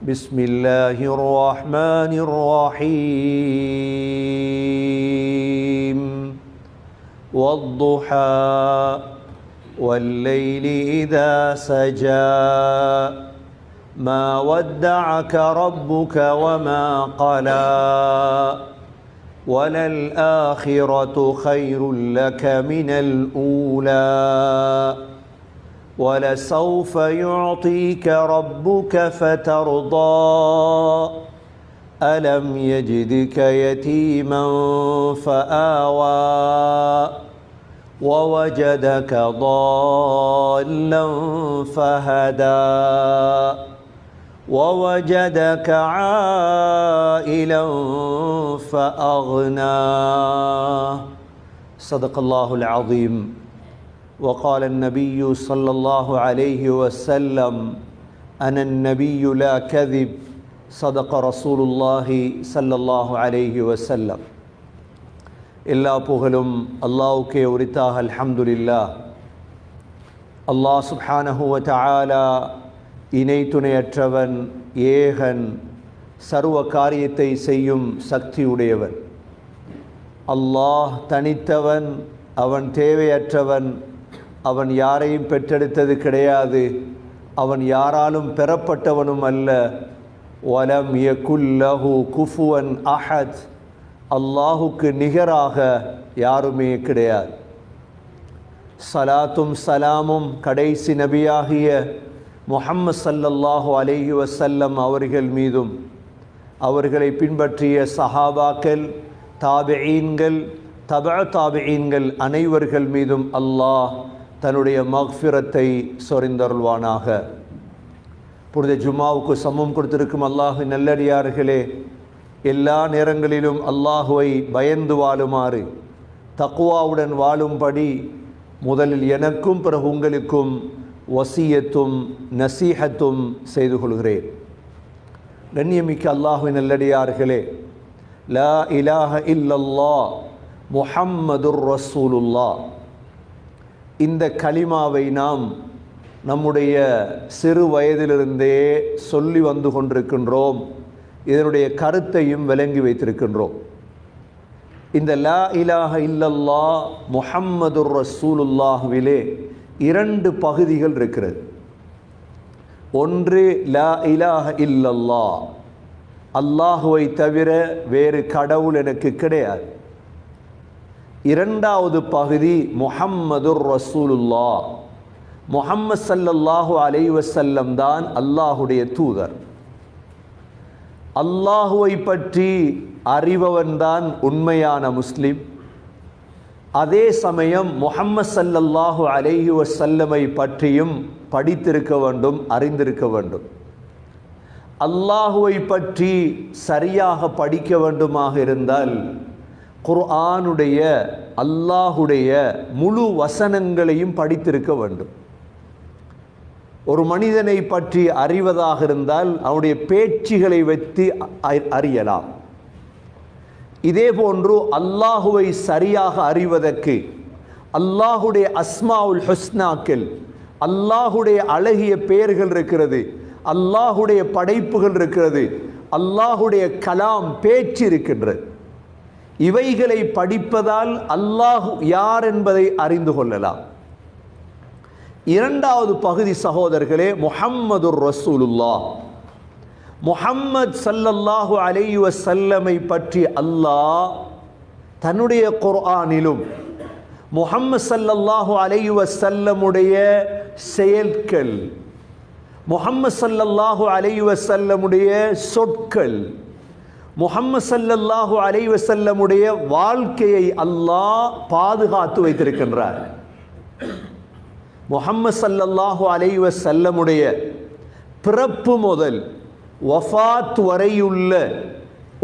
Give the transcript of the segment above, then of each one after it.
بسم الله الرحمن الرحيم والضحى والليل إذا سجى ما ودعك ربك وما قلى وللآخرة خير لك من الأولى ولسوف يعطيك ربك فترضى ألم يجدك يتيما فآوى ووجدك ضالا فهدى ووجدك عائلا فأغنى صدق الله العظيم. وقال النبي صلى الله عليه وسلم أنا النبي لا كذب صدق رسول الله صلى الله عليه وسلم. எல்லா புகழும் அல்லாஹ்வுக்கே உரித்தாக. அல்ஹம்துலில்லாஹ். அல்லாஹ் சுப்ஹானஹு வ தஆலா இணை துணையற்றவன், ஏகன், சர்வ காரியத்தை செய்யும் சக்தியுடையவன். அல்லாஹ் தனித்தவன், அவன் தேவையற்றவன், அவன் யாரையும் பெற்றெடுத்தது கிடையாது, அவன் யாராலும் பெறப்பட்டவனும் அல்ல. வலம் யகுல் லஹு குஃபுவன் அஹத், அல்லாஹுக்கு நிகராக யாருமே கிடையாது. சலாத்தும் சலாமும் கடைசி நபியாகிய முஹம்மது ஸல்லல்லாஹு அலைஹி வஸல்லம் அவர்கள் மீதும், அவர்களை பின்பற்றிய சஹாபாக்கள், தாபிஈன்கள், தபஅ தாபிஈன்கள் அனைவர்கள் மீதும் அல்லாஹ் தன்னுடைய மக்ஃபிரத்தை சொரிந்தருள்வானாக. புனித ஜும்மாவுக்கு சமம் கொடுத்திருக்கும் அல்லாஹ்வின் நல்லடியார்களே, எல்லா நேரங்களிலும் அல்லாஹுவை பயந்து வாழுமாறு, தக்வாவுடன் வாழும்படி முதலில் எனக்கும் பிறகு உங்களுக்கும் வசியத்தும் நசீஹத்தும் செய்து கொள்கிறேன். கண்ணியமிக்க அல்லாஹ்வின் நல்லடியார்களே, லா இலாஹ இல்லல்லாஹ் முஹம்மதுர் ரசூலுல்லாஹ், இந்த கலிமாவை நாம் நம்முடைய சிறு வயதிலிருந்தே சொல்லி வந்து கொண்டிருக்கின்றோம். இதனுடைய கருத்தையும் விளங்கி வைத்திருக்கின்றோம். இந்த லா இலாஹ இல்லல்லாஹ் முஹம்மதுர் ரசூலுல்லாஹ்விலே இரண்டு பகுதிகள் இருக்கிறது. ஒன்று லா இலாஹ இல்லல்லாஹ், அல்லாஹுவை தவிர வேறு கடவுள் எனக்கு கிடையாது. இரண்டாவது பகுதி முஹம்மதுர் ரசூலுல்லாஹ், முஹம்மது ஸல்லல்லாஹு அலைஹி வஸல்லம் தான் அல்லாஹுடைய தூதர். அல்லாஹுவை பற்றி அறிபவன்தான் உண்மையான முஸ்லிம். அதே சமயம் முஹம்மது ஸல்லல்லாஹு அலைஹி வஸல்லமை பற்றியும் படித்திருக்க வேண்டும், அறிந்திருக்க வேண்டும். அல்லாஹுவை பற்றி சரியாக படிக்க வேண்டுமாக இருந்தால் குர்ஆனுடைய, அல்லாஹுடைய முழு வசனங்களையும் படித்திருக்க வேண்டும். ஒரு மனிதனை பற்றி அறிவதாக இருந்தால் அவனுடைய பேச்சுகளை வைத்து அறியலாம். இதே போன்று அல்லாஹுவை சரியாக அறிவதற்கு அல்லாஹுடைய அஸ்மாவுல் ஹுஸ்னாக்கள், அல்லாஹுடைய அழகிய பெயர்கள் இருக்கிறது, அல்லாஹுடைய படைப்புகள் இருக்கிறது, அல்லாஹுடைய கலாம் பேச்சு இருக்கின்றது. இவைகளை படிப்பதால் அல்லாஹ் யார் என்பதை அறிந்து கொள்ளலாம். இரண்டாவது பகுதி சகோதரர்களே, முஹம்மதுர் ரசூலுல்லாஹ், முஹம்மது ஸல்லல்லாஹு அலைஹி வஸல்லமை பற்றி அல்லாஹ் தன்னுடைய குர்ஆனிலும் முஹம்மது ஸல்லல்லாஹு அலைஹி வஸல்லமுடைய செயல்கள், முஹம்மது ஸல்லல்லாஹு அலைஹி வஸல்லமுடைய சொற்கள், முஹம்மது ஸல்லல்லாஹு அலைஹி வஸல்லமுடைய வாழ்க்கையை அல்லாஹ் பாதுகாத்து வைத்திருக்கின்றார். முஹம்மது ஸல்லல்லாஹு அலைஹி வஸல்லமுடைய பிறப்பு முதல் வஃபாத் வரையுள்ள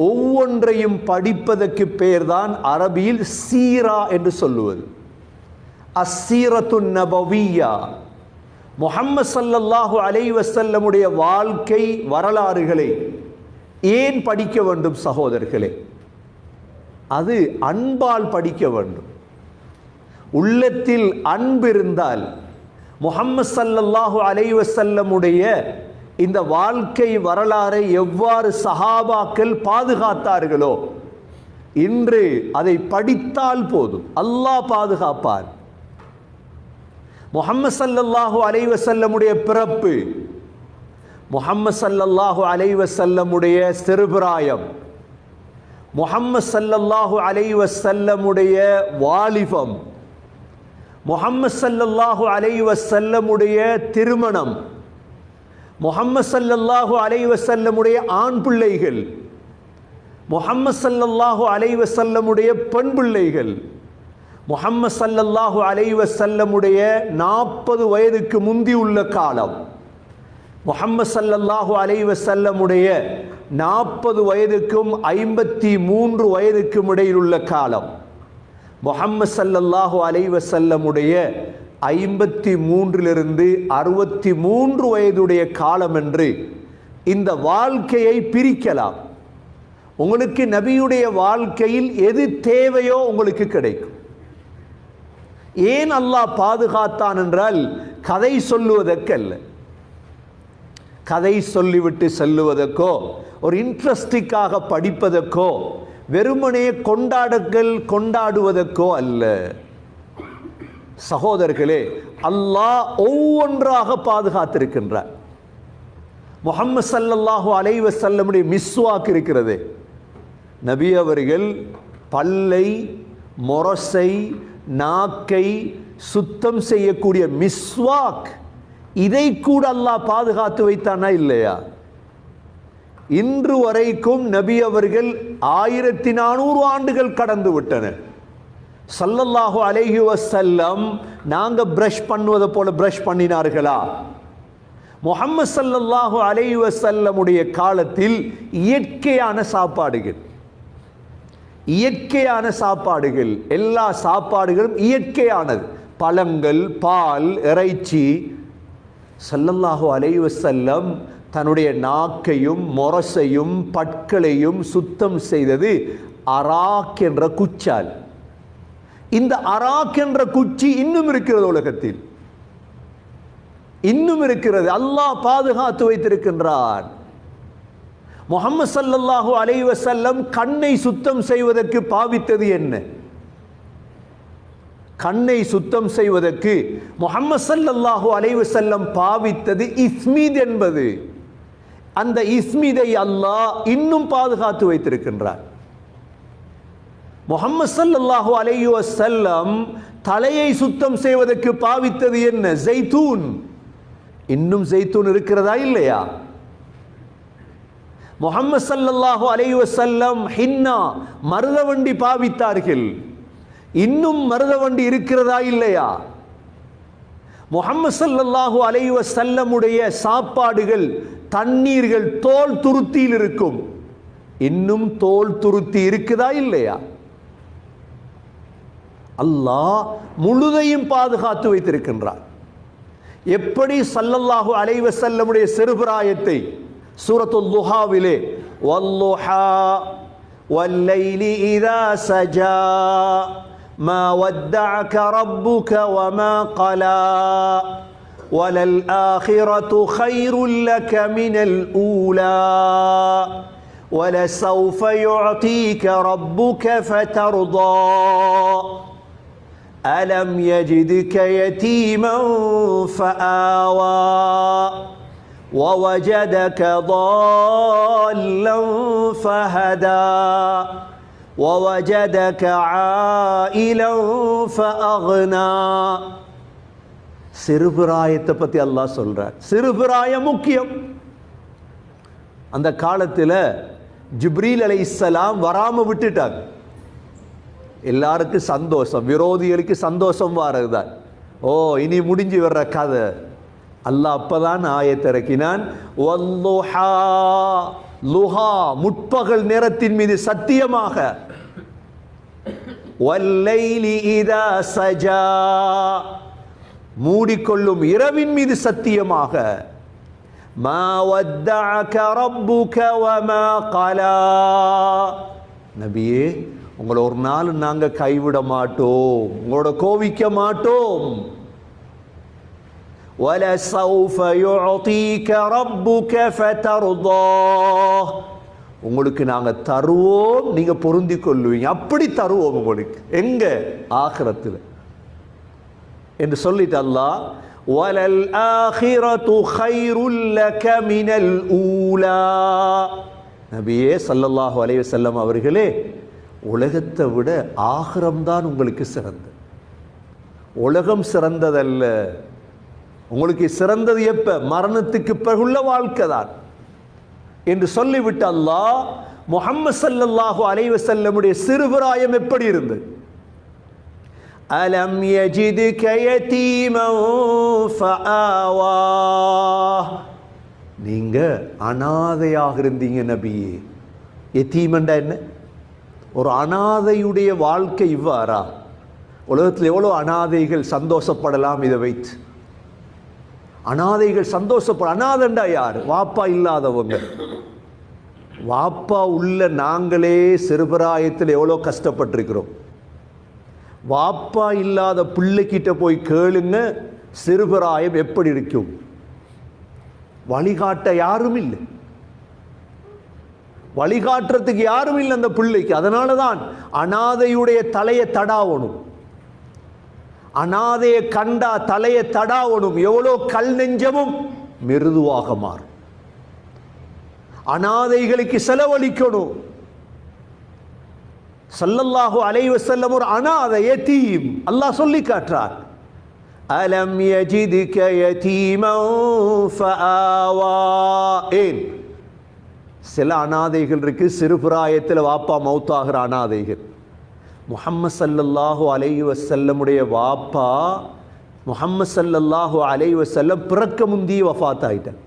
ஒவ்வொன்றையும் படிப்பதற்கு பெயர்தான் அரபியில் சீரா என்று சொல்லுவது. அஸ்ஸீரத்துன் நபவிய்யா, முஹம்மது ஸல்லல்லாஹு அலைஹி வஸல்லமுடைய வாழ்க்கை வரலாறுகளை ஏன் படிக்க வேண்டும் சகோதரர்களே? அது அன்பால் படிக்க வேண்டும். உள்ளத்தில் அன்பு இருந்தால் முஹம்மது ஸல்லல்லாஹு அலைஹி வஸல்லமுடைய இந்த வாழ்க்கை வரலாறை எவ்வாறு சஹாபாக்கள் பாதுகாத்தார்களோ இன்று அதை படித்தால் போதும், அல்லாஹ் பாதுகாப்பார். முஹம்மது ஸல்லல்லாஹு அலைஹி வஸல்லமுடைய பிறப்பு, முஹம்மது ஸல்லல்லாஹு அலைஹி வஸல்லமுடைய சிறுபிராயம், முஹம்மது ஸல்லல்லாஹு அலைஹி வஸல்லமுடைய வாலிபம், முஹம்மது ஸல்லல்லாஹு அலைஹி வஸல்லமுடைய திருமணம், முஹம்மது ஸல்லல்லாஹு அலைஹி வஸல்லமுடைய ஆண் பிள்ளைகள், முஹம்மது ஸல்லல்லாஹு அலைஹி வஸல்லமுடைய பெண் பிள்ளைகள், முஹம்மது ஸல்லல்லாஹு அலைஹி வஸல்லமுடைய 40 வயதுக்கு முந்தி உள்ள காலம், முஹம்மது ஸல்லல்லாஹு அலைஹி வஸல்லமுடைய 40 வயதுக்கும் 53 வயதுக்கும் இடையில் உள்ள காலம், முஹம்மது ஸல்லல்லாஹு அலைஹி வஸல்லமுடைய 53 63 வயதுடைய காலம் என்று இந்த வாழ்க்கையை பிரிக்கலாம். உங்களுக்கு நபியுடைய வாழ்க்கையில் எது தேவையோ உங்களுக்கு கிடைக்கும். ஏன் அல்லாஹ் பாதுகாத்தான் என்றால் கதை சொல்லுவதற்கல்ல, கதை சொல்லிவிட்டு செல்லுவதற்கோ ஒரு இன்ட்ரெஸ்டிக்காக படிப்பதற்கோ வெறுமனே கொண்டாடுவதற்கோ அல்ல. சகோதரர்களே, அல்லாஹ் ஒவ்வொன்றாக பாதுகாத்திருக்கின்றார். முஹம்மது ஸல்லல்லாஹு அலைஹி வஸல்லமுடைய மிஸ்வாக் இருக்கிறது. நபி அவர்கள் பல்லை, மொரசை, நாக்கை சுத்தம் செய்யக்கூடிய மிஸ்வாக், இதை கூட அல்லாஹ் பாதுகாத்து வைத்தானா இல்லையா? இன்று வரைக்கும் நபி அவர்கள் 1400 ஆண்டுகள் கடந்து விட்டன. ஸல்லல்லாஹு அலைஹி வஸல்லம் நாங்க பிரஷ் பண்ணுவதை போல பிரஷ் பண்ணினார்களா? முஹம்மது ஸல்லல்லாஹு அலைஹி வஸல்லமுடைய காலத்தில் இயற்கையான சாப்பாடுகள், இயற்கையான சாப்பாடுகள், எல்லா சாப்பாடுகளும் இயற்கையானது, பழங்கள், பால், இறைச்சி. ஸல்லல்லாஹு அலைஹி வஸல்லம் தன்னுடைய நாக்கையும் மொரசையும் பற்களையும் சுத்தம் செய்தது அராக் என்ற குச்சால். இந்த அராக் என்ற குச்சி இன்னும் இருக்கிறது, உலகத்தில் இன்னும் இருக்கிறது. அல்லாஹ் பாதுகாத்து வைத்திருக்கின்றான். முஹம்மது ஸல்லல்லாஹு அலைஹி வஸல்லம் கண்ணை சுத்தம் செய்வதற்கு பாவித்தது என்ன? கண்ணை சுத்தம் செய்வதற்கு முஹம்மது ஸல்லல்லாஹு அலைஹி வஸல்லம் பாவித்தது இஸ்மீத் என்பது. அந்த இஸ்மீதை அல்லாஹ் இன்னும் பாதுகாத்து வைத்திருக்கின்றார். முஹம்மது ஸல்லல்லாஹு அலைஹி வஸல்லம் தலையை சுத்தம் செய்வதற்கு பாவித்தது என்ன? ஜைத்தூன். இன்னும் ஜைத்தூன் இருக்கிறதா இல்லையா? முஹம்மது ஸல்லல்லாஹு அலைஹி வஸல்லம் ஹின்னா, மருதவண்டி பாவித்தார்கள். இன்னும் மருதவண்டி இருக்கிறதா இல்லையா? முஹம்மது ஸல்லல்லாஹு அலைஹி வஸல்லமுடைய சாப்பாடுகள், தண்ணீர்கள் தோல் துருத்தியில் இருக்கும். இன்னும் தோல் துருத்தி இருக்குதா இல்லையா? அல்லாஹ் முழுதையும் பாதுகாத்து வைத்திருக்கின்றார். எப்படி ஸல்லல்லாஹு அலைஹி வஸல்லமுடைய சிறுபிராயத்தை சூரத்துல் துஹாவிலே வல்லுஹா வல்லைலி இதா சஜா மா வத்தஅக ரப்புக வமா கலா வலல் ஆகிரத்து கைருல் லக மினல் ஊலா வலசௌஃப யுஅதீக ரப்புக ஃபதர்தா அலம் யஜிதுக யதீமன் ஃபஆவா ووجدك ضالا فهدى ووجدك عائلا فأغنى. சிறுபிராயத்தை பத்தி அல்லாஹ் சொல்றார். சிறுபிராயம் முக்கியம். அந்த காலத்தில் ஜிப்ரீல் அலைஹிஸ்ஸலாம் வராம விட்டுட்டாங்க. எல்லாருக்கும் சந்தோஷம், விரோதிகளுக்கு சந்தோஷம் வாரதுதான். ஓ, இனி முடிஞ்சு வர்ற கதை. அல்லாஹ் அப்பதான் ஆயத்திறக்கினான், வல்லுஹா, லுஹா, முற்பகல் நேரத்தின் மீது சத்தியமாக, வல்லைலி இதா சஜா, மூடிக்கொள்ளும் இரவின் மீது சத்தியமாக, மா வத்தஅக ரப்புக வமா கலா. நபியே, உங்களை ஒரு நாள் நாங்கள் கைவிட மாட்டோம், உங்களோட கோவிக்க மாட்டோம். وَلَسَوْفَ يُعْطِيكَ رَبُّكَ فَتَرْضَى. உங்களுக்கு நாங்கள் தருவோம், நீங்க பொருந்தி கொள்ளுவீங்க. அப்படி தருவோம் உங்களுக்கு. எங்க? ஆகிரத்தில் என்று சொல்லிட்டு அல்லாஹ் வலல் ஆகிரத்து கைருல் லக மினல் ஊலா. நபியே ஸல்லல்லாஹு அலைஹி வஸல்லம் அவர்களே, உலகத்தை விட ஆகிரம்தான் உங்களுக்கு சிறந்தது. உலகம் சிறந்ததல்ல. உங்களுக்கு சிறந்தது எப்ப? மரணத்துக்கு பிறகுள்ள வாழ்க்கை தான் என்று சொல்லிவிட்டு அல்லாஹ் முஹம்மது ஸல்லல்லாஹு அலைஹி வஸல்லமுடைய சிறுபிராயம் எப்படி இருந்தது? அலம் யஜிதுக யதீமன் ஃபஆவா. நீங்க அனாதையாக இருந்தீங்க நபியே. யதீமண்டா என்ன? ஒரு அனாதையுடைய வாழ்க்கை இவ்வாறா? உலகத்தில் எவ்வளோ அனாதைகள் சந்தோஷப்படலாம் இதை வைத்து. அனாதைகள் சந்தோஷப்பட. அனாதண்டா யார்? வாப்பா இல்லாதவங்க. வாப்பா உள்ள நாங்களே சிறுபிராயத்தில் எவ்வளோ கஷ்டப்பட்டிருக்கிறோம். வாப்பா இல்லாத பிள்ளைக்கிட்ட போய் கேளுங்க, சிறுபிராயம் எப்படி இருக்கும். வழிகாட்ட யாரும் இல்லை, வழிகாட்டுறதுக்கு யாரும் இல்லை அந்த பிள்ளைக்கு. அதனால தான் அனாதையுடைய தலையை தடாவணும். அனாதையை கண்டா தலையை தடாவணும். எவ்வளோ கல் நெஞ்சமும் மிருதுவாக மாறும். அனாதைகளுக்கு செலவழிக்கணும். ஸல்லல்லாஹு அலைஹி வஸல்லம் ஒரு அனாதை, யதீம். அல்லாஹ் சொல்லி காட்டுறார், அலம் யஜிதுக யதீமன் ஃபஆவா. ஏன்? சில அனாதைகள் இருக்கு, சிறுபிராயத்தில் வாப்பா மௌத்தாகிற அனாதைகள். முஹம்மது ஸல்லல்லாஹு அலைஹி வஸல்லமுடைய வாப்பா முஹம்மது ஸல்லல்லாஹு அலைஹி வஸல்லம் பிறக்க முந்தி வஃபாத் ஆயிட்டார்.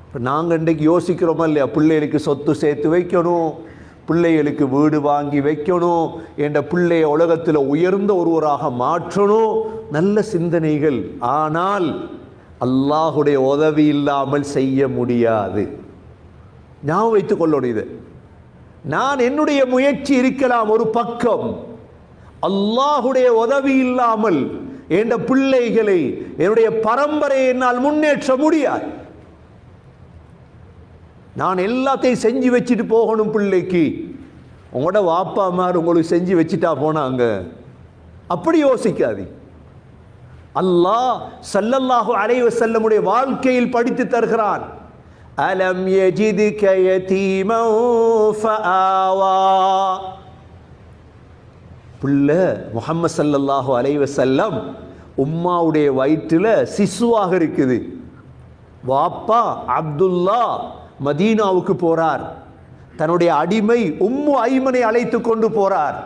இப்போ நாங்கள் இன்றைக்கு யோசிக்கிறோமா இல்லையா? பிள்ளைகளுக்கு சொத்து சேர்த்து வைக்கணும், பிள்ளைகளுக்கு வீடு வாங்கி வைக்கணும், என்ற பிள்ளைய உலகத்தில் உயர்ந்த ஒருவராக மாற்றணும், நல்ல சிந்தனைகள். ஆனால் அல்லாஹுடைய உதவி இல்லாமல் செய்ய முடியாது. ஞாபகம் வைத்துக் கொள்ளணும் இது. நான் என்னுடைய முயற்சி இருக்கலாம் ஒரு பக்கம், அல்லாஹுடைய உதவி இல்லாமல் என்ற பிள்ளைகளை, என்னுடைய பரம்பரையை என்னால் முன்னேற்ற முடியாது. நான் எல்லாத்தையும் செஞ்சு வச்சுட்டு போகணும் பிள்ளைக்கு. உங்களோட வாப்பா அம்மார் உங்களுக்கு செஞ்சு வச்சுட்டா போனாங்க, அப்படி யோசிக்காது. அல்லாஹ் ஸல்லல்லாஹு அலைஹி வஸல்லமுடைய வாழ்க்கையில் படித்து தருகிறான். அலம் யஜிதுக யதீமன் ஃபஆவா. பிள்ளை முஹம்மது ஸல்லல்லாஹு அலைஹி வஸல்லம் உம்மாவுடைய வயிற்றில் சிசுவாக இருக்குது. வாப்பா அப்துல்லா மதீனாவுக்கு போறார். தன்னுடைய அடிமை உம்மு ஐமனை அழைத்து கொண்டு போறார்.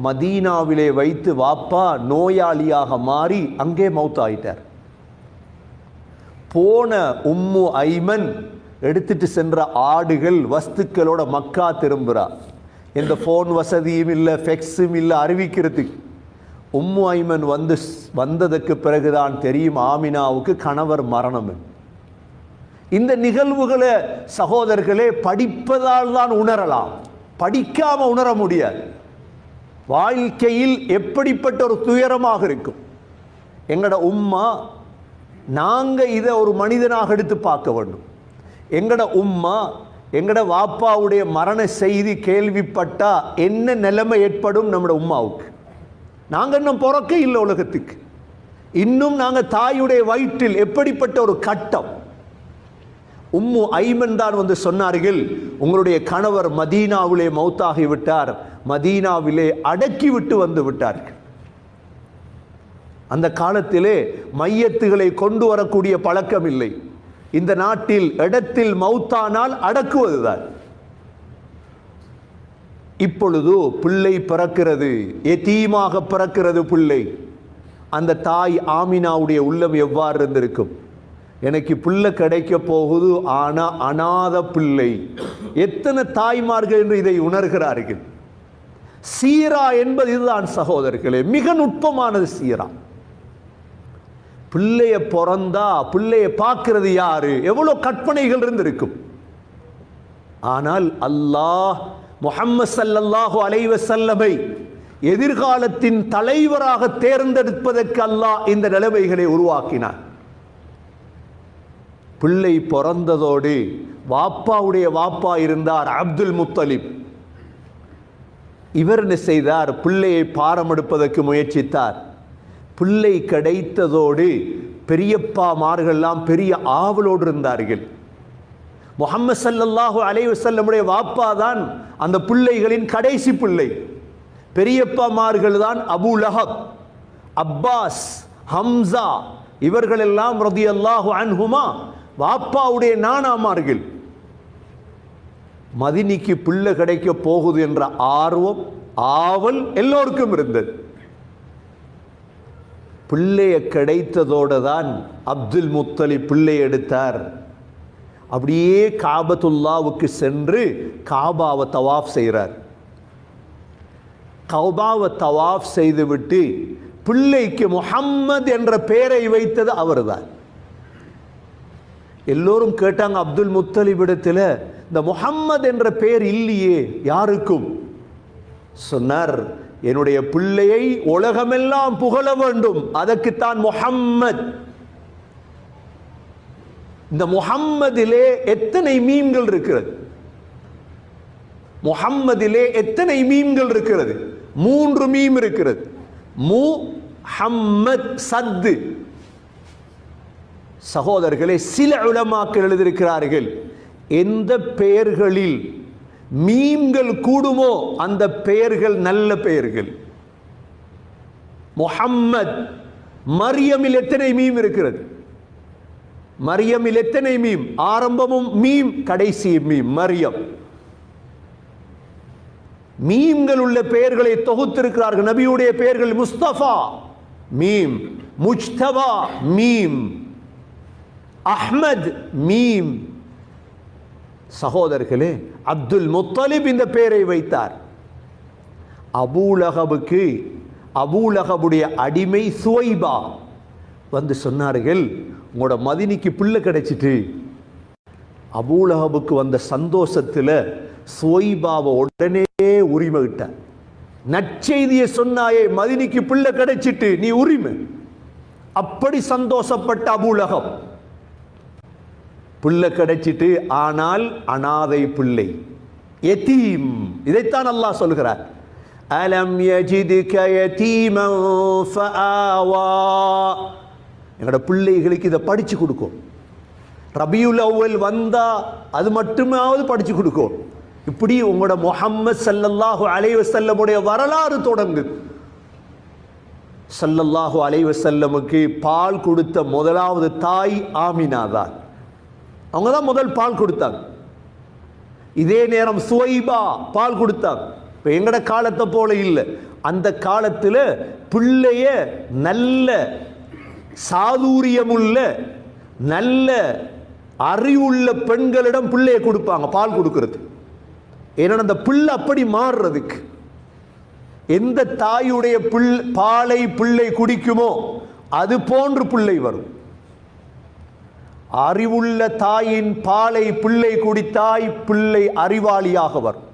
மதீனாவிலே வைத்து வாப்பா நோயாளியாக மாறி அங்கே மௌத்தாயிட்டார். போன உம்மு ஐமன் எடுத்துட்டு சென்ற ஆடுகள் வஸ்துக்களோட மக்கா திரும்புகிறார். எந்த ஃபோன் வசதியும் இல்லை, ஃபெக்ஸும் இல்லை அறிவிக்கிறதுக்கு. உம்மு ஐமன் வந்ததுக்கு பிறகுதான் தெரியும் ஆமினாவுக்கு கணவர் மரணம். இந்த நிகழ்வுகளை சகோதரர்களே படிப்பதால் தான் உணரலாம், படிக்காம உணர முடியாது. வாழ்க்கையில் எப்படிப்பட்ட ஒரு துயரமாக இருக்கும். எங்கட உம்மா, நாங்கள் இதை ஒரு மனிதனாக எடுத்து பார்க்க வேண்டும். எங்கட உம்மா எங்கட வாப்பாவுடைய மரண செய்தி கேள்விப்பட்டா என்ன நிலைமை ஏற்படும் நம்மட உம்மாவுக்கு? நாங்கள் இன்னும் பிறக்க இல்லை உலகத்துக்கு, இன்னும் நாங்கள் தாயுடைய வயிற்றில். எப்படிப்பட்ட ஒரு கட்டம். உம்மு ஐமன் தான் வந்து சொன்னார்கள், உங்களுடைய கணவர் மதீனாவிலே மௌத்தாகி விட்டார், மதீனாவிலே அடக்கி விட்டு வந்து விட்டார்கள். அந்த காலத்திலே மையத்துகளை கொண்டு வரக்கூடிய பழக்கம் இல்லை. இந்த நாட்டில் இடத்தில் மௌத்தானால் அடக்குவதுதான். இப்பொழுது பிள்ளை பிறக்கிறது, எத்தீமாக பிறக்கிறது பிள்ளை. அந்த தாய் ஆமினாவுடைய உள்ளம் எவ்வாறு இருந்திருக்கும்? எனக்கு பிள்ளை கிடைக்க போகுது, ஆனா அநாத பிள்ளை. எத்தனை தாய்மார்கள் என்று இதை உணர்கிறார்கள். சீரா என்பது இதுதான் சகோதரர்களே, மிக நுட்பமானது சீரா. பிள்ளைய பிறந்தா பிள்ளைய பார்க்கிறது யாரு? எவ்வளவு கற்பனைகள் இருந்திருக்கும். ஆனால் அல்லாஹ் முஹம்மது ஸல்லல்லாஹு அலைஹி வஸல்லமை எதிர்காலத்தின் தலைவராக தேர்ந்தெடுப்பதற்கு அல்லாஹ் இந்த நிலைமைகளை உருவாக்கினார். பிள்ளை பிறந்ததோடு வாப்பாவுடைய வாப்பா இருந்தார் அப்துல் முத்தலிப். இவர் என்ன செய்தார்? பிள்ளையை பாரம் எடுப்பதற்கு முயற்சித்தார். பிள்ளை கிடைத்ததோடு பெரியப்பாமார்கள்லாம் பெரிய ஆவலோடு இருந்தார்கள். முஹம்மது ஸல்லல்லாஹு அலைஹி வஸல்லமுடைய வாப்பா தான் அந்த பிள்ளைகளின் கடைசி பிள்ளை. பெரியப்பாமார்கள் தான் அபூ லஹப், அப்பாஸ், ஹம்சா, இவர்களெல்லாம் ரலியல்லாஹு அன்ஹுமா வாப்பாவுடைய நானாமார்கள். மதினிக்கு பிள்ளை கிடைக்க போகுது என்ற ஆர்வம், ஆவல் எல்லோருக்கும் இருந்தது. பிள்ளைய கிடைத்ததோடு தான் அப்துல் முத்தலிப் பிள்ளை எடுத்தார். அப்படியே காபத்துல்லாவுக்கு சென்று காபாவை தவாஃப் செய்கிறார். கௌபாவை தவாஃப் செய்துவிட்டு பிள்ளைக்கு முஹம்மது என்ற பெயரை வைத்தது அவர்தான். எல்லோரும் கேட்டாங்க அப்துல் முத்தலிபிடத்தில், இந்த முஹம்மது என்ற பெயர் இல்லையே யாருக்கும். சொன்னார், என்னுடைய பிள்ளையை உலகமெல்லாம் புகழ வேண்டும், அதற்குத்தான் முஹம்மத். இந்த முஹம்மதிலே எத்தனை மீம்கள் இருக்கிறது? முஹம்மதிலே எத்தனை மீம்கள் இருக்கிறது? 3 மீம் இருக்கிறது. முஹம்மத் சத்து. சகோதரர்களே, சில உலமாக்கள் எழுதியிருக்கிறார்கள், எந்த பெயர்களில் மீம்கள் கூடுமோ அந்த பெயர்கள் நல்ல பெயர்கள். முஹம்மத். மரியமில் எத்தனை மீம் இருக்கிறது? மரியமில் எத்தனை மீம்? ஆரம்பமும் மீம், கடைசி மீம், மரியம். மீம்கள் உள்ள பெயர்களை தொகுத்திருக்கிறார்கள். நபியுடைய பெயர்கள் முஸ்தபா மீம், முஜ்தபா மீம், அஹ்மத் மீம். சகோதரர்களே, அப்துல் முத்தலிப் இந்த பெயரை வைத்தார். அபூலஹபுக்கு அபூலஹபுடைய அடிமை சுவைபா வந்து சொன்னார்கள், உங்களோட மதினிக்கு பிள்ளை கிடைச்சிட்டு. அபூலஹபுக்கு வந்த சந்தோஷத்தில் சுவைபாவை உடனே உரிமையிட்டார். நற்செய்தியை சொன்னாயே, மதினிக்கு பிள்ளை கிடைச்சிட்டு, நீ உரிமை. அப்படி சந்தோஷப்பட்ட அபூலஹப். பிள்ளை கிடைச்சிட்டு, ஆனால் அனாதை பிள்ளை, யதீம். இதைத்தான் அல்லாஹ் சொல்கிறார், அலம் யஜிதுக யதீமன் ஃபஆவா. எங்களோட பிள்ளைகளுக்கு இதை படிச்சு கொடுக்கும். ரபியுல் அவ்வல் வந்தா அது மட்டுமாவது படிச்சு கொடுக்கும். இப்படி உங்களோட முஹம்மது ஸல்லல்லாஹு அலைஹி வஸல்லமுடைய வரலாறு தொடங்கு. ஸல்லல்லாஹு அலைஹி வஸல்லமுக்கு பால் கொடுத்த முதலாவது தாய் ஆமினா தான். அவங்க தான் முதல் பால் கொடுத்தாங்க. இதே நேரம் சுவைபா பால் கொடுத்தாங்க. இப்போ எங்கட காலத்தை போல இல்லை. அந்த காலத்தில் பிள்ளைய நல்ல சாதுரியமுள்ள நல்ல அறிவுள்ள பெண்களிடம் பிள்ளைய கொடுப்பாங்க பால் கொடுக்கிறது. ஏன்னா அந்த பிள்ளை அப்படி மாறுறதுக்கு. எந்த தாயுடைய பாலை பிள்ளை குடிக்குமோ அது போன்று பிள்ளை வரும். அறிவுள்ள தாயின் பாலை பிள்ளை குடித்தாய், பிள்ளை அறிவாளியாக வரும்.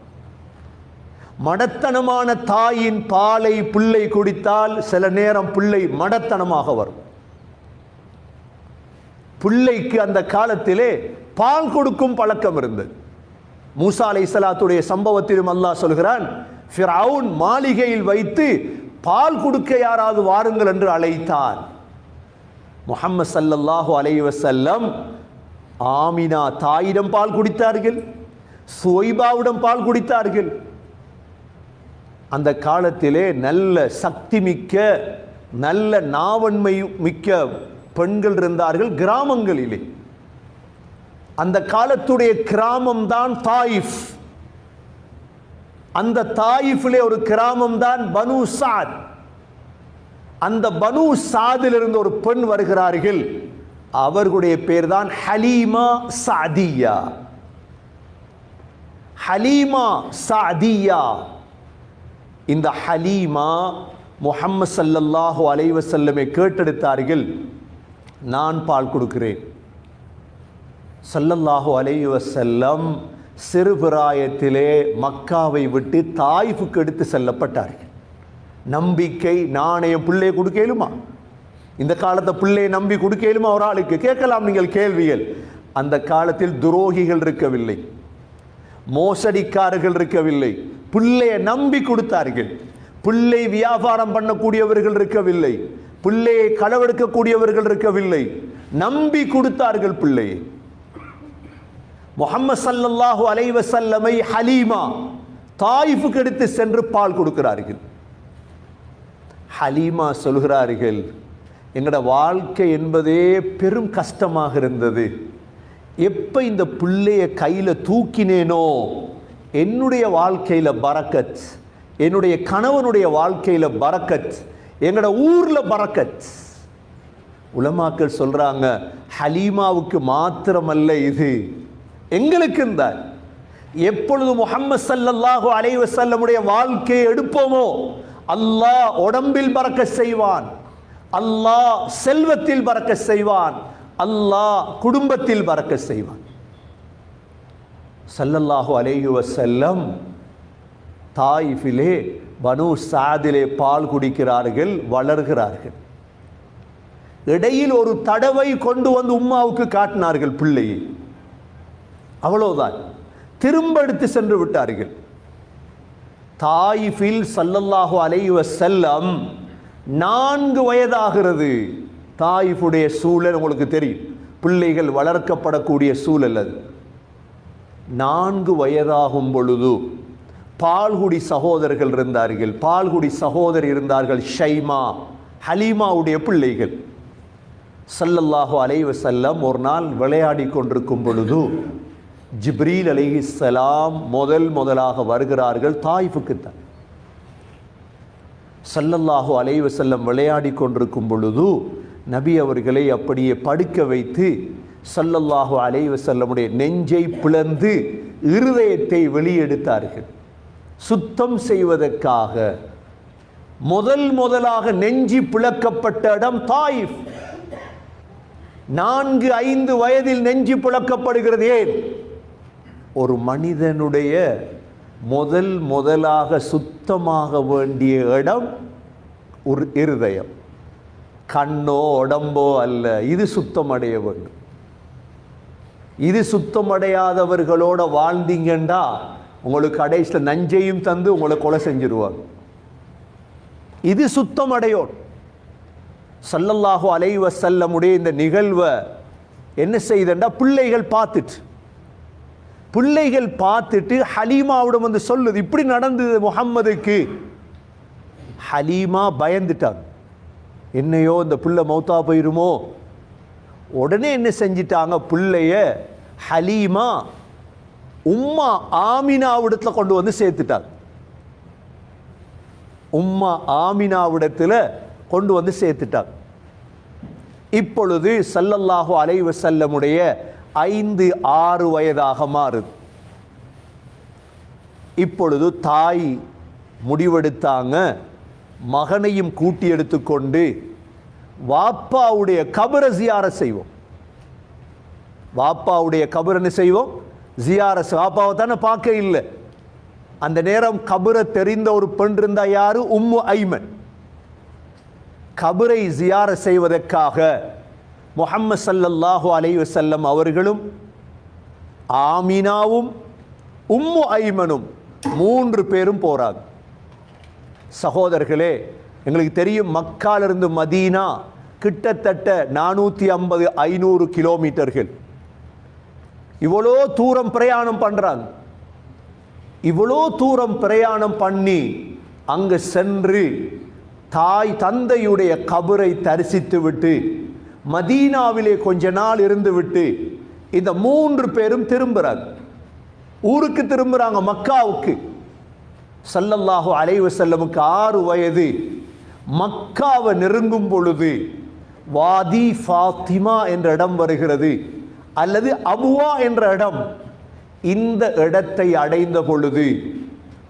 மடத்தனமான தாயின் பாலை பிள்ளை குடித்தால் சில நேரம் பிள்ளை மடத்தனமாக வரும். பிள்ளைக்கு அந்த காலத்திலே பால் கொடுக்கும் பழக்கம் இருந்தது. மூசா அலைஹிஸ்ஸலாத்துடைய சம்பவத்திலும் அல்லாஹ் சொல்கிறான், ஃபிரௌன் மாளிகையில் வைத்து பால் கொடுக்க யாராவது வாருங்கள் என்று அழைத்தான். முஹம்மது ஸல்லல்லாஹு அலைஹி வஸல்லம் ஆமினா தாயிடம் பால் குடித்தார்கள், சுவைபாவிடம் பால் குடித்தார்கள். அந்த காலத்திலே நல்ல சக்தி மிக்க நல்ல நாவன்மை மிக்க பெண்கள் இருந்தார்கள் கிராமங்களிலே. அந்த காலத்துடைய கிராமம் தான் தாயிஃப். அந்த தாயிஃபிலே ஒரு கிராமம் தான் பனு சாத். அந்த பனு சாதிலிருந்து ஒரு பெண் வருகிறார்கள். அவர்களுடைய பேர் தான் ஹலீமா சாதியா. ஹலீமா சாதியா. இந்த ஹலீமா முஹம்மது ஸல்லல்லாஹு அலைஹி வஸல்லமை கேட்டெடுத்தார்கள், நான் பால் கொடுக்கிறேன். ஸல்லல்லாஹு அலைஹி வஸல்லம் சிறுபிராயத்திலே மக்காவை விட்டு தாயிஃபுக்கு எடுத்து செல்லப்பட்டார்கள். நம்பிக்கை நாணயம் பிள்ளை கொடுக்கலுமா? இந்த காலத்தை பிள்ளையை நம்பி கொடுக்கலுமா? ஒரு ஆளுக்கு கேட்கலாம் நீங்கள் கேள்விகள். அந்த காலத்தில் துரோகிகள் இருக்கவில்லை, மோசடிக்காரர்கள் இருக்கவில்லை, பிள்ளையை நம்பி கொடுத்தார்கள். பிள்ளை வியாபாரம் பண்ணக்கூடியவர்கள் இருக்கவில்லை, பிள்ளையை களவெடுக்கக்கூடியவர்கள் இருக்கவில்லை, நம்பி கொடுத்தார்கள் பிள்ளையை. முஹம்மது ஸல்லல்லாஹு அலைஹி வஸல்லமை ஹலீமா தாயிஃபுக்கு எடுத்து சென்று பால் கொடுக்கிறார்கள். ஹலீமா சொல்கிறார்கள், எங்களோட வாழ்க்கை என்பதே பெரும் கஷ்டமாக இருந்தது. எப்போ இந்த பிள்ளைய கையில் தூக்கினேனோ என்னுடைய வாழ்க்கையில் பரக்கத், என்னுடைய கணவனுடைய வாழ்க்கையில் பரக்கத், எங்களோட ஊரில் பரக்கத். உலமாக்கள் சொல்றாங்க, ஹலீமாவுக்கு மாத்திரமல்ல இது, எங்களுக்கு தான். எப்பொழுது முஹம்மது ஸல்லல்லாஹு அலைஹி வஸல்லமுடைய வாழ்க்கையை எடுப்போமோ அல்லாஹ் உடம்பில் பரக்கத் செய்வான், அல்லாஹ் செல்வத்தில் பரக்கத் செய்வான், அல்லாஹ் குடும்பத்தில் பரக்கத் செய்வான். ஸல்லல்லாஹு அலைஹி வஸல்லம் தாயிஃபிலே பனு சாதிலே பால் குடிக்கிறார்கள், வளர்கிறார்கள். இடையில் ஒரு தடவை கொண்டு வந்து உம்மாவுக்கு காட்டினார்கள் பிள்ளையை, அவ்வளவுதான், திரும்ப எடுத்து சென்று விட்டார்கள். தாயிஃபில் ஸல்லல்லாஹு அலைஹி வஸல்லம் 4 வயதாகிறது. தாயிஃபுடைய சூழல் உங்களுக்கு தெரியும், பிள்ளைகள் வளர்க்கப்படக்கூடிய சூழல் அது. 4 வயதாகும் பொழுது பால்குடி சகோதரர்கள் இருந்தார்கள், பால்குடி சகோதரி இருந்தார்கள், ஷைமா, ஹலீமாவுடைய பிள்ளைகள். ஸல்லல்லாஹு அலைஹி வஸல்லம் ஒரு நாள் விளையாடி கொண்டிருக்கும் பொழுது ஜிப்ரீல் அலைஹிஸ்ஸலாம் முதலாக வருகிறார்கள் தாயிஃபுக்குத்தான். ஸல்லல்லாஹு அலைஹி வஸல்லம் விளையாடி கொண்டிருக்கும் பொழுது நபி அவர்களை அப்படியே படுக்க வைத்து ஸல்லல்லாஹு அலைஹி வஸல்லமுடைய நெஞ்சை பிளந்து இருதயத்தை வெளியெடுத்தார்கள். சுத்தம் செய்வதற்காக முதலாக நெஞ்சி பிளக்கப்பட்ட இடம் தாயிஃப். 4-5 வயதில் நெஞ்சி பிளக்கப்படுகிறது. ஏன்? ஒரு மனிதனுடைய முதலாக சுத்தமாக வேண்டிய இடம் ஒரு இருதயம், கண்ணோ உடம்போ அல்ல. இது சுத்தமடைய வேண்டும். இது சுத்தமடையாதவர்களோட வாழ்ந்தீங்கண்டா உங்களுக்கு கடைசியில் நஞ்சையும் தந்து உங்களை கொலை செஞ்சிருவாங்க. இது சுத்தமடையோம். ஸல்லல்லாஹு அலைஹி வஸல்லமுடைய இந்த நிகழ்வை என்ன செய்தண்டா பிள்ளைகள் பார்த்துட்டு ஹலீமாவிடம் வந்து சொல்லுது, இப்படி நடந்தது முஹம்மதுக்கு. ஹலீமா பயந்துட்டாங்க, என்னையோ இந்த பிள்ளை மௌத்தா போயிருமோ. உடனே என்ன செஞ்சிட்டாங்க, பிள்ளைய ஹலீமா உம்மா ஆமினாவிடத்தில் கொண்டு வந்து சேர்த்துட்டாங்க. உம்மா ஆமினாவிடத்தில் கொண்டு வந்து சேர்த்துட்டாங்க. இப்பொழுது ஸல்லல்லாஹு அலைஹி வஸல்லமுடைய 5-6 வயதாக மாறுது. இப்பொழுது தாய் முடிவெடுத்தாங்க, மகனையும் கூட்டி எடுத்துக்கொண்டு வாப்பாவுடைய கபரை ஜியாரத் செய்வோம். வாப்பாவுடைய கபரை செய்வோம், ஜியாரத். வாப்பாவை தானே பார்க்க இல்லை. அந்த நேரம் கபரை தெரிந்த ஒரு பெண் இருந்தா யாரு? உம்மு ஐமன். கபரை ஜியாரத் செய்வதற்காக முஹம்மது ஸல்லல்லாஹு அலைஹி வஸல்லம் அவர்களும் ஆமினாவும் உம்மு ஐமனும் 3 பேரும் போறாங்க. சகோதரர்களே, எங்களுக்கு தெரியும் மக்காலிருந்து மதீனா கிட்டத்தட்ட 450-500 கிலோமீட்டர்கள். இவ்வளோ தூரம் பிரயாணம் பண்றாங்க. இவ்வளோ தூரம் பிரயாணம் பண்ணி அங்கு சென்று தாய் தந்தையுடைய கபரை தரிசித்து விட்டு மதீனாவிலே கொஞ்ச நாள் இருந்து விட்டு இந்த 3 பேரும் திரும்புறாங்க, ஊருக்கு திரும்புறாங்க, மக்காவுக்கு. ஸல்லல்லாஹு அலைஹி வஸல்லமுக்கு 6 வயது. மக்காவை நெருங்கும் பொழுது வாதி ஃபாத்திமா என்ற இடம் வருகிறது, அல்லது அபுவா என்ற இடம். இந்த இடத்தை அடைந்த பொழுது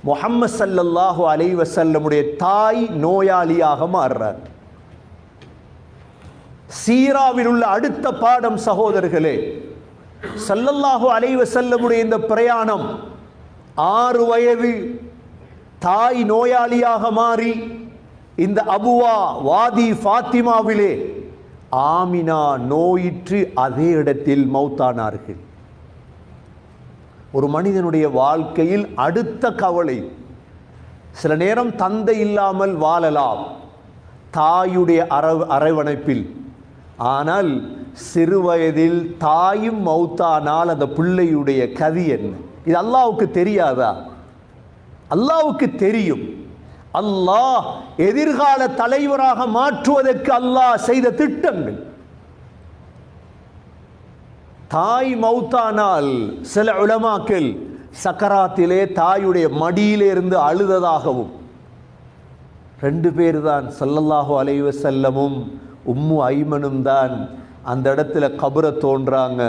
முஹம்மது ஸல்லல்லாஹு அலைஹி வஸல்லமுடைய தாய் நோயாளியாக மாறுறார். சீராவில் உள்ள அடுத்த பாடம் சகோதரர்களே, ஸல்லல்லாஹு அலைஹி வஸல்லமுடைய இந்த பிரயாணம் 6 வயது, தாய் நோயாளியாக மாறி இந்த அபுவா வாதி ஃபாத்திமாவிலே ஆமினா நோயிற்று அதே இடத்தில் மௌத்தானார்கள். ஒரு மனிதனுடைய வாழ்க்கையில் அடுத்த கவலை, சில நேரம் தந்தை இல்லாமல் வாழலாம் தாயுடைய அரவணைப்பில். ஆனால் சிறுவயதில் தாயும் மௌத்தானால் அந்த பிள்ளையுடைய கதி என்ன? இது அல்லாஹ்வுக்கு தெரியாதா? அல்லாஹ்வுக்கு தெரியும். அல்லாஹ் எதிர்கால தலைவராக மாற்றுவதற்கு அல்லாஹ் செய்த திட்டங்கள். தாய் மௌத்தானால் சில உலமாக்கள் சக்கராத்திலே தாயுடைய மடியிலே இருந்து அழுததாகவும், 2 பேர் தான் ஸல்லல்லாஹு அலைஹி வஸல்லமும் உம்மு ஐமனும் தான் அந்த இடத்துல கபரை தோன்றாங்க.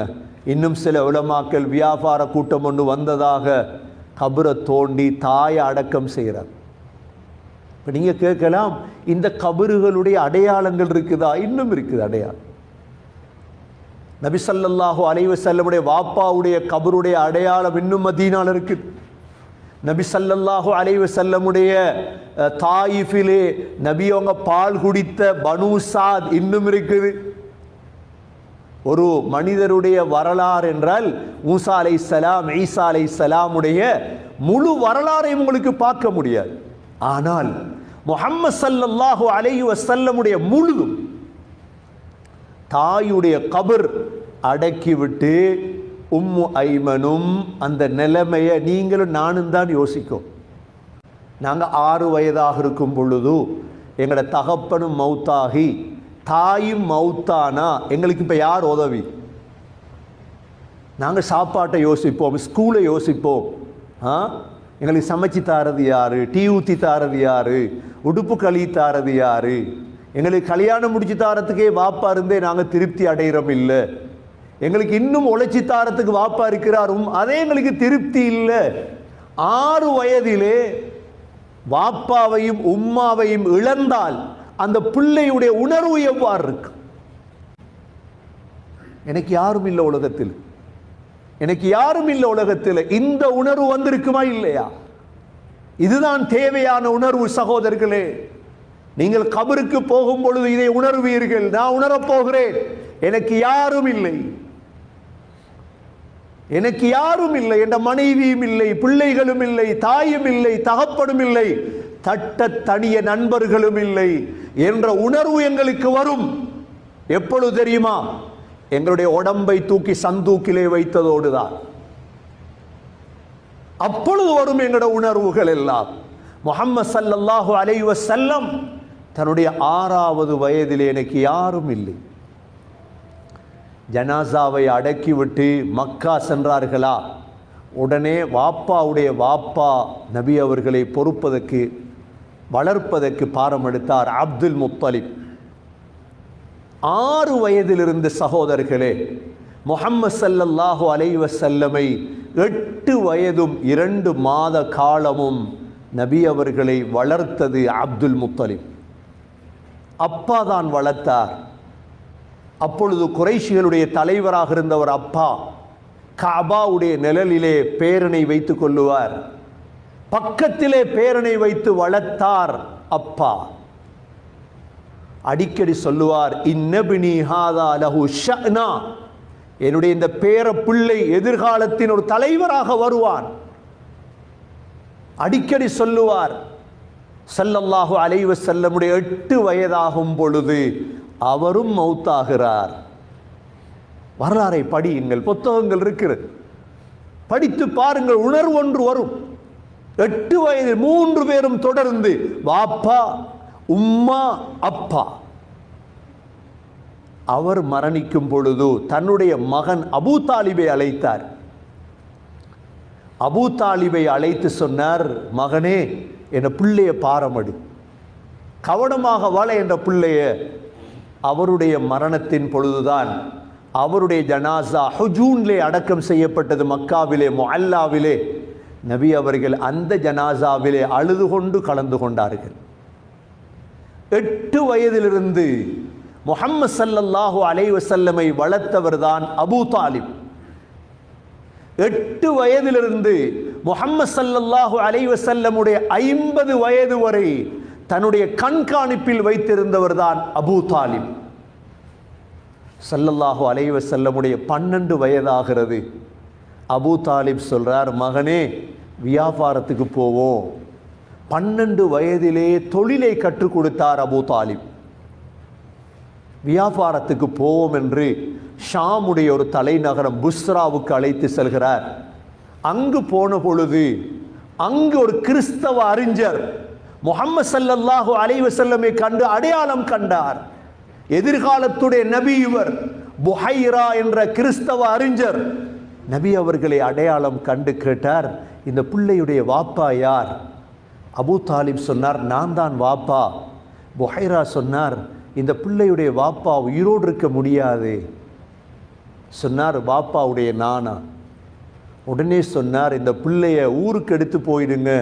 இன்னும் சில உலமாக்கள் வியாபார கூட்டம் ஒன்று வந்ததாக கபரை தோண்டி தாயை அடக்கம் செய்கிறார். இப்போ நீங்கள் கேட்கலாம், இந்த கபறுகளுடைய அடையாளங்கள் இருக்குதா? இன்னும் இருக்குது அடையாளம். நபி ஸல்லல்லாஹு அலைஹி வஸல்லமுடைய வாப்பாவுடைய கபருடைய அடையாளம் இன்னும் மதீனால இருக்குது. நபி ஸல்லல்லாஹு அலைஹி வஸல்லமுடைய தாயிஃபிலே நபி அவங்க பால் குடித்த பனு சாத் இன்னும் இருக்குது. ஒரு மனிதருடைய வரலாறு என்றால் மூசா அலைஹிஸ்ஸலாம், ஈசா அலைஹிஸ்ஸலாமுடைய முழு வரலாறை உங்களுக்கு பார்க்க முடியாது. ஆனால் முஹம்மது ஸல்லல்லாஹு அலைஹி வஸல்லமுடைய முழுதும் தாயுடைய கபர் அடக்கிவிட்டு உம்மு ஐமனும் அந்த நிலைமையை நீங்களும் நானும் தான் யோசிக்கும். நாங்கள் 6 வயதாக இருக்கும் பொழுது எங்களோட தகப்பனும் மௌத்தாகி தாயும் மௌத்தானா எங்களுக்கு இப்போ யார் உதவி? நாங்கள் சாப்பாட்டை யோசிப்போம், ஸ்கூலை யோசிப்போம். எங்களுக்கு சமைச்சு தாரது யார்? டீ ஊற்றி தாரது யார்? உடுப்பு கழி தாரது யார்? எங்களுக்கு கல்யாணம் முடிச்சு தாரத்துக்கே வாப்பா இருந்தே நாங்கள் திருப்தி அடைகிறோம் இல்லை. எங்களுக்கு இன்னும் உழைச்சி தாரத்துக்கு வாப்பா இருக்கிறாரும், அதே எங்களுக்கு திருப்தி இல்லை. 6 வயதிலே வாப்பாவையும் உம்மாவையும் இழந்தால் அந்த பிள்ளையுடைய உணர்வு எவ்வாறு இருக்கு? எனக்கு யாரும் இல்லை உலகத்தில், எனக்கு யாரும் இல்லை உலகத்தில். இந்த உணர்வு வந்திருக்குமா இல்லையா? இதுதான் தேவையான உணர்வு சகோதரர்களே. நீங்கள் கபருக்கு போகும் பொழுது இதை உணர்வீர்கள். நான் உணரப் போகிறேன், எனக்கு யாரும் இல்லை, எனக்கு யாரும் இல்லை, என்ற மனைவியும் இல்லை, பிள்ளைகளும் இல்லை, தாயும் இல்லை, தகப்பனும் இல்லை, தட்ட தனிய நண்பர்களும் இல்லை என்ற உணர்வு எங்களுக்கு வரும். எப்பொழுது தெரியுமா? எங்களுடைய உடம்பை தூக்கி சந்தூக்கிலே வைத்ததோடு தான். அப்பொழுது வரும் எங்களுடைய உணர்வுகள் எல்லாம். முஹம்மது ஸல்லல்லாஹு அலைஹி வஸல்லம் தன்னுடைய 6வது வயதிலே எனக்கு யாரும் இல்லை. ஜனாசாவை அடக்கிவிட்டு மக்கா சென்றார்களா, உடனே வாப்பாவுடைய வாப்பா நபி அவர்களை பொறுப்பதற்கு வளர்ப்பதற்கு பாரம் எடுத்தார் அப்துல் முத்தலிப். 6 வயதிலிருந்து சகோதரர்களே முஹம்மது ஸல்லல்லாஹு அலைஹி வஸல்லமை 8 வயதும் 2 மாத காலமும் நபி அவர்களை வளர்த்தது அப்துல் முத்தலிப். அப்பா தான் வளர்த்தார். அப்பொழுது குறைஷிகளுடைய தலைவராக இருந்தவர் அப்பா. காபாவுடைய நிழலிலே பேரனை வைத்துக் கொள்ளுவார், பக்கத்திலே பேரனை வைத்து வளர்த்தார் அப்பா. அடிக்கடி சொல்லுவார், இன்னபினி ஹாதா லஹு ஷஅனா, என்னுடைய இந்த பேர பிள்ளை எதிர்காலத்தின் ஒரு தலைவராக வருவான். அடிக்கடி சொல்லுவார். ஸல்லல்லாஹு அலைஹி வஸல்லமுடைய 8 வயதாகும் பொழுது அவரும் மௌத்தாகிறார். வரலாறை படியுங்கள், புத்தகங்கள் இருக்கிறது, படித்து பாருங்கள், உணர்வு ஒன்று வரும். 8 வயதில் 3 பேரும் தொடர்ந்து வாப்பா உம்மா அப்பா. அவர் மரணிக்கும் பொழுது தன்னுடைய மகன் அபூ தாலிபை அழைத்தார். அபூ தாலிபை அழைத்து சொன்னார், மகனே என்ற பிள்ளைய பாரமடி, கவனமாக வாழ என்ற பிள்ளைய. அவருடைய மரணத்தின் பொழுதுதான் அவருடைய ஜனாசா ஹுஜூன்லே அடக்கம் செய்யப்பட்டது. மக்காவிலே முஅல்லாவிலே நபி அவர்கள் அந்த ஜனாசாவிலே அழுது கொண்டு கலந்து கொண்டார்கள். 8 வயதிலிருந்து முஹம்மது ஸல்லல்லாஹு அலைஹி வஸல்லமை வளர்த்தவர் தான் அபூ தாலிப். 8 வயதிலிருந்து முஹம்மது ஸல்லல்லாஹு அலைஹி வஸல்லமுடைய 50 வயது வரை தன்னுடைய கண்காணிப்பில் வைத்திருந்தவர் தான் அபூ தாலிப். ஸல்லல்லாஹு அலைஹி வஸல்லமுடைய 12 வயதாகிறது. அபூ தாலிப் சொல்றார், மகனே வியாபாரத்துக்கு போவோம். 12 வயதிலே தொழிலை கற்றுக் கொடுத்தார் அபூ தாலிப். வியாபாரத்துக்கு போவோம் என்று ஷாமுடைய ஒரு தலைநகரம் புஸ்ராவுக்கு அழைத்து செல்கிறார். அங்கு போன பொழுது அங்கு ஒரு கிறிஸ்தவ அறிஞர் முஹம்மது ஸல்லல்லாஹு அலைஹி வஸல்லமை கண்டு அடையாளம் கண்டார். எதிர்காலத்துடைய நபி இவர். புஹைரா என்ற கிறிஸ்தவ அறிஞர் நபி அவர்களை அடையாளம் கண்டு கேட்டார், இந்த பிள்ளையுடைய வாப்பா யார்? அபூ தாலிப் சொன்னார், நான் தான் வாப்பா. புஹைரா சொன்னார், இந்த பிள்ளையுடைய வாப்பா உயிரோடு இருக்க முடியாது. சொன்னார், வாப்பாவுடைய நானா? உடனே சொன்னார், இந்த பிள்ளைய ஊருக்கு எடுத்து போயிடுங்க.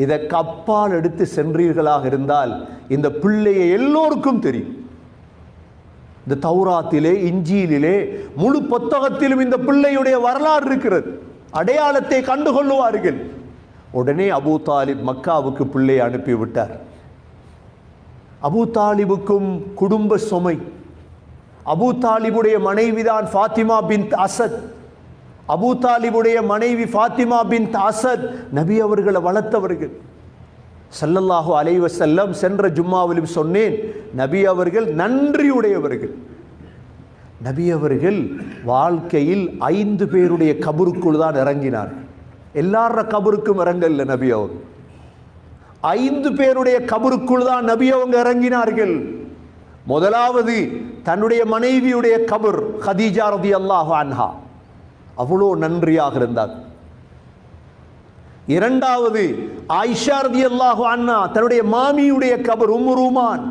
இதை கப்பால் எடுத்து சென்றீர்களாக இருந்தால் இந்த பிள்ளையை எல்லோருக்கும் தெரியும். இந்த தௌராத்திலே, இஞ்சியிலே, முழு புத்தகத்திலும் இந்த பிள்ளையுடைய வரலாறு இருக்கிறது. அடையாளத்தை கண்டுகொள்ளுவார்கள். உடனே அபூ தாலிப் மக்காவுக்கு பிள்ளையை அனுப்பிவிட்டார். அபூ தாலிபுக்கும் குடும்ப சுமை. அபூ தாலிபுடைய மனைவிதான் ஃபாத்திமா பின்த் அசத். அபூ தாலிபுடைய மனைவி ஃபாத்திமா பின்த் அசத் நபி அவர்களை வளர்த்தவர்கள். ஸல்லல்லாஹு அலைஹி வஸல்லம் சென்ற ஜும்மாவிலும் சொன்னேன், நபி அவர்கள் நன்றியுடையவர்கள். நபி அவர்கள் வாழ்க்கையில் 5 பேருடைய கபருக்குள் தான் இறங்கினார். எல்லார கபருக்கும் இறங்கல்ல நபி அவங்க. 5 பேருடைய கபருக்குள் தான் நபி அவங்க இறங்கினார்கள். முதலாவது தன்னுடைய மனைவியுடைய கபர் ஹதீஜா ரலியல்லாஹு அன்ஹா, அவ்வளோ நன்றியாக இருந்தார். இரண்டாவது ஆயிஷா ரலியல்லாஹு அன்ஹா, தன்னுடைய மாமியுடைய கபர் உம்மு ரூமான்.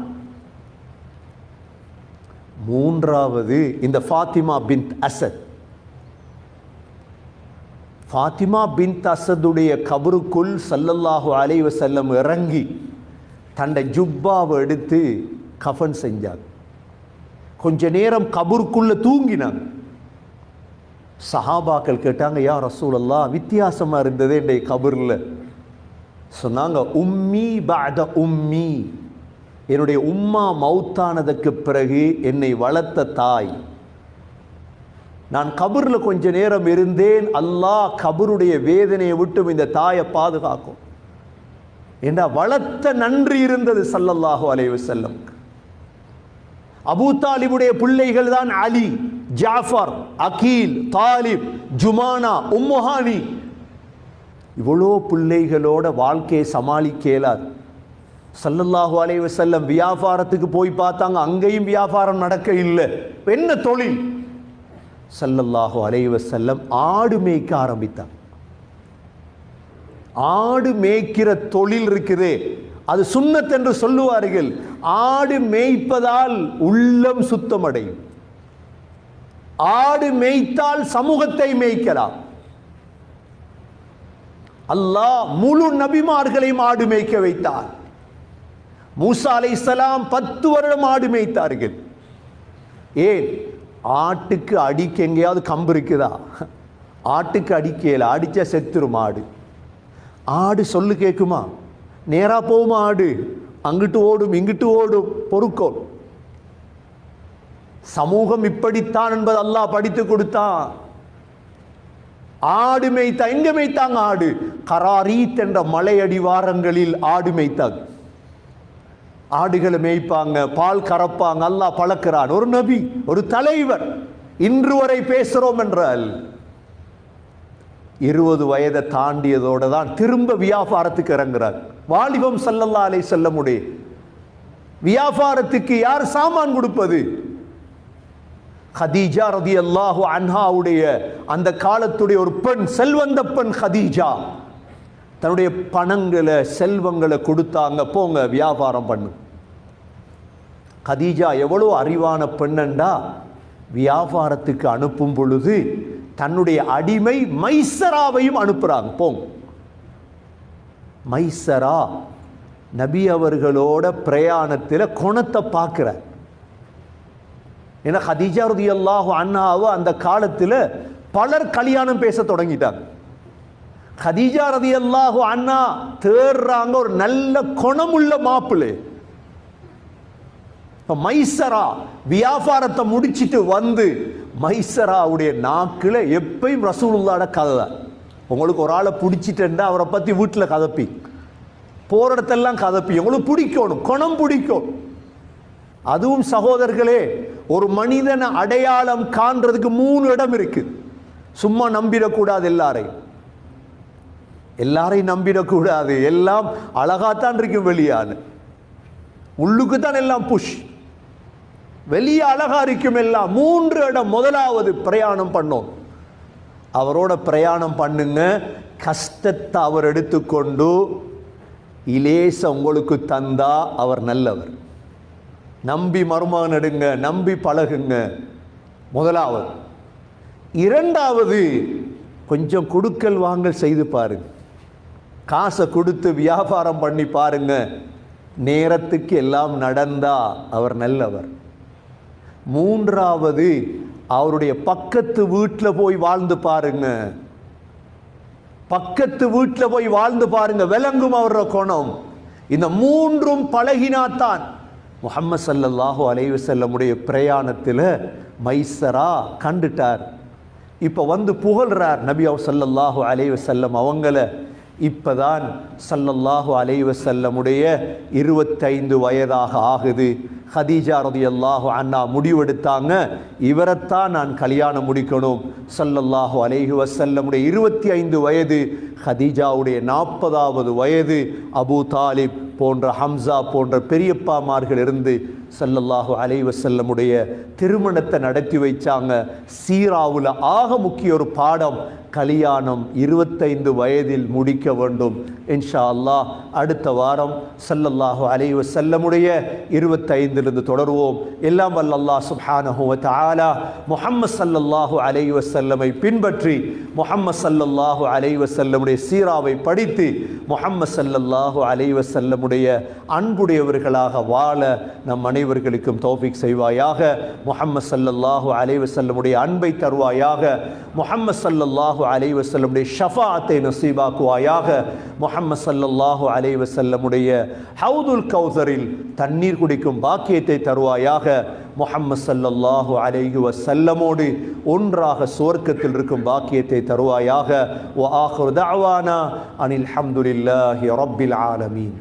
மூன்றாவது இந்த ஃபாத்திமா பின்த் அசத். ஃபாத்திமா பின்த் அசதுடைய கபருக்குள் ஸல்லல்லாஹு அலைஹி வஸல்லம் இறங்கி தன்னை ஜுப்பாவை எடுத்து கஃபன் செஞ்சார். கொஞ்ச நேரம் கபருக்குள்ள தூங்கினாங்க. சஹாபாக்கள் கேட்டாங்க, யா ரசூலல்லாஹ், வித்தியாசமா இருந்தது என்னுடைய கபர்ல. சொன்னாங்க, உம்மி பஅத உம்மி, என்னுடைய உம்மா மௌத்தானதுக்கு பிறகு என்னை வளர்த்த தாய். நான் கபர்ல கொஞ்ச நேரம் இருந்தேன், அல்லாஹ் கபருடைய வேதனையை விட்டும் இந்த தாயை பாதுகாக்கும் என்ற வளர்த்த நன்றி இருந்தது ஸல்லல்லாஹு அலைஹி வஸல்லம். அபூ தாலிபுடைய பிள்ளைகள் தான் அலி, ஜாஃபர், அகீல், தாலிப், ஜுமானா, உம்முஹானி. இவ்வளோ பிள்ளைகளோட வாழ்க்கையை சமாளிக்க இயலாது. ஸல்லல்லாஹு அலைஹி வஸல்லம் வியாபாரத்துக்கு போய் பார்த்தாங்க, அங்கேயும் வியாபாரம் நடக்க இல்லை. என்ன தொழில்? ஸல்லல்லாஹு அலைஹி வஸல்லம் ஆடு மேய்க்க ஆரம்பித்தார். ஆடு மேய்க்கிற தொழில் இருக்குதே, அது சுன்னத் என்று சொல்லுவார்கள். ஆடு மேய்ப்பதால் உள்ளம் சுத்தமடையும். ஆடு மேய்த்தால் சமூகத்தை மேய்க்கலாம். அல்லாஹ் முழு நபிமார்களையும் ஆடு மேய்க்க வைத்தார். மூசா அலைஹிஸ்ஸலாம் 10 வருடம் ஆடு மேய்த்தார்கள். ஏன்? ஆட்டுக்கு அடிக்க எங்கேயாவது கம்பு இருக்குதா? ஆட்டுக்கு அடிக்கல, அடிச்சா செத்துரும் ஆடு. ஆடு சொல்லு கேட்குமா? நேரா போகுமா ஆடு? அங்கிட்டு ஓடும், இங்கிட்டு ஓடும், பொறுக்கோள். சமூகம் இப்படித்தான் என்பது அல்லாஹ் படித்து கொடுத்தான். ஆடு மேய்த்தா, எங்க மேய்த்தாங்க ஆடு? கராரீத் என்ற மலை அடிவாரங்களில் ஆடு மேய்த்தாங்க. ஆடுகளை மேய்ப்பாங்க, பால் கறப்பாங்க. அல்லாஹ் பழக்கிறான். ஒரு நபி, ஒரு தலைவர். இன்று வரை பேசுறோம் என்றால் 20 வயதை தாண்டியதோட தான் திரும்ப வியாபாரத்துக்கு இறங்குறார். வாலிபம் ஸல்லல்லாஹு அலைஹி வஸல்லமுடைய வியாபாரத்துக்கு யார் சாமான் கொடுப்பது? ஹதீஜா ரலியல்லாஹு அன்ஹாவுடைய அந்த காலத்துடைய ஒரு பெண், செல்வந்த பெண் ஹதீஜா, தன்னுடைய பணங்களை, செல்வங்களை கொடுத்தாங்க, போங்க வியாபாரம் பண்ணு. ஹதீஜா எவ்வளோ அறிவான பெண்ணண்டா, வியாபாரத்துக்கு அனுப்பும் பொழுது தன்னுடைய அடிமை மைசராவையும் அனுப்புறாங்க, போங்க. மைசரா நபி அவர்களோட பிரயாணத்தில் குணத்தை பார்க்கிற. ஏன்னா ஹதீஜா ரலியல்லாஹு அன்ஹாவை அந்த காலத்தில் பலர் கல்யாணம் பேச தொடங்கிட்டாங்க. கதீஜா ரலியல்லாஹு அன்ஹா தேடுறாங்க ஒரு நல்ல குணமுள்ள மாப்பிள்ளை. மைசரா வியாபாரத்தை முடிச்சிட்டு வந்து மைசராவுடைய நாக்கில் எப்பயும் ரசூலுல்லாஹ்ட கதை தான். உங்களுக்கு ஒரு ஆளை பிடிச்சிட்டா அவரை பற்றி வீட்டில் கதப்பி, போகிற இடத்தெல்லாம் கதப்பி, உங்களுக்கு பிடிக்கணும், குணம் பிடிக்கும். அதுவும் சகோதரர்களே, ஒரு மனிதனை அடையாளம் காண்றதுக்கு 3 இடம் இருக்கு. சும்மா நம்பிடக்கூடாது, எல்லாரையும் நம்பிடக்கூடாது. எல்லாம் அழகாத்தான் இருக்கும் வெளியான, உள்ளுக்கு தான் எல்லாம் புஷ், வெளியே அழகா இருக்கும் எல்லாம். 3 இடம். முதலாவது பிரயாணம் பண்ணோம், அவரோட பிரயாணம் பண்ணுங்க. கஷ்டத்தை அவர் எடுத்துக்கொண்டு இலேச உங்களுக்கு தந்தா அவர் நல்லவர். நம்பி மருமகன் எடுங்க, நம்பி பழகுங்க, முதலாவது. இரண்டாவது, கொஞ்சம் கொடுக்கல் வாங்கல் செய்து பாருங்க, காசை கொடுத்து வியாபாரம் பண்ணி பாருங்க. நேரத்துக்கு எல்லாம் நடந்தா அவர் நல்லவர். மூன்றாவது, அவருடைய பக்கத்து வீட்டில் போய் வாழ்ந்து பாருங்க, பக்கத்து வீட்டில் போய் வாழ்ந்து பாருங்க, விளங்கும் அவருடைய குணம். இந்த 3ம் பழகினாத்தான். முஹம்மது ஸல்லல்லாஹு அலைஹி வஸல்லமுடைய பிரயாணத்தில் மைசரா கண்டுட்டார். இப்போ வந்து புகழ்றார் நபி ஸல்லல்லாஹு அலைஹி வஸல்லம் அவங்கள. இப்போதான் ஸல்லல்லாஹு அலைஹி வஸல்லமுடைய 25 வயதாக ஆகுது. ஹதீஜா ரலியல்லாஹு அன்ஹா முடிவெடுத்தாங்க, இவரைத்தான் நான் கல்யாணம் முடிக்கணும். ஸல்லல்லாஹு அலைஹி வஸல்லமுடைய 25 வயது, ஹதீஜாவுடைய 40வது வயது. அபூ தாலிப் போன்ற, ஹம்சா போன்ற பெரியப்பாமார்கள் இருந்து ஸல்லல்லாஹு அலைஹி வஸல்லமுடைய திருமணத்தை நடத்தி வைச்சாங்க. சீராவுல ஆக முக்கிய ஒரு பாடம், கல்யாணம் 25 வயதில் முடிக்க வேண்டும். இன்ஷா அல்லாஹ் அடுத்த வாரம் ஸல்லல்லாஹு அலைஹி வஸல்லமுடைய 25லிருந்து தொடருவோம். எல்லாம் வல்ல அல்லாஹ் சுப்ஹானஹு வ தஆலா முஹம்மது ஸல்லல்லாஹு அலைஹி வஸல்லமை பின்பற்றி, முஹம்மது ஸல்லல்லாஹு அலைஹி வஸல்லமுடைய சீராவை படித்து, முஹம்மது ஸல்லல்லாஹு அலைஹி வஸல்லமுடைய அன்புடையவர்களாக வாழ நம் அனைவர்களுக்கும் தௌஃபீக் செய்வாயாக. முஹம்மது ஸல்லல்லாஹு அலைஹி வஸல்லமுடைய அன்பை தருவாயாக. முஹம்மது ஸல்லல்லாஹு அலைஹி வஸல்லமுடைய ஷஃபாஅத்தை நசீபாக்குவாயாக. முஹம்மது ஸல்லல்லாஹு அலைஹி வஸல்லமுடைய ஹவுதுல் கௌசரில் தண்ணீர் குடிக்கும் பாக்கியத்தை தருவாயாக. முஹம்மது ஸல்லல்லாஹு அலைஹி வஸல்லமோடு ஒன்றாக சுவர்க்கத்தில் இருக்கும் பாக்கியத்தை தருவாயாக. வ ஆகிரு தஅவானா அனில் ஹம்துலில்லாஹி ரப்பில் ஆலமீன்.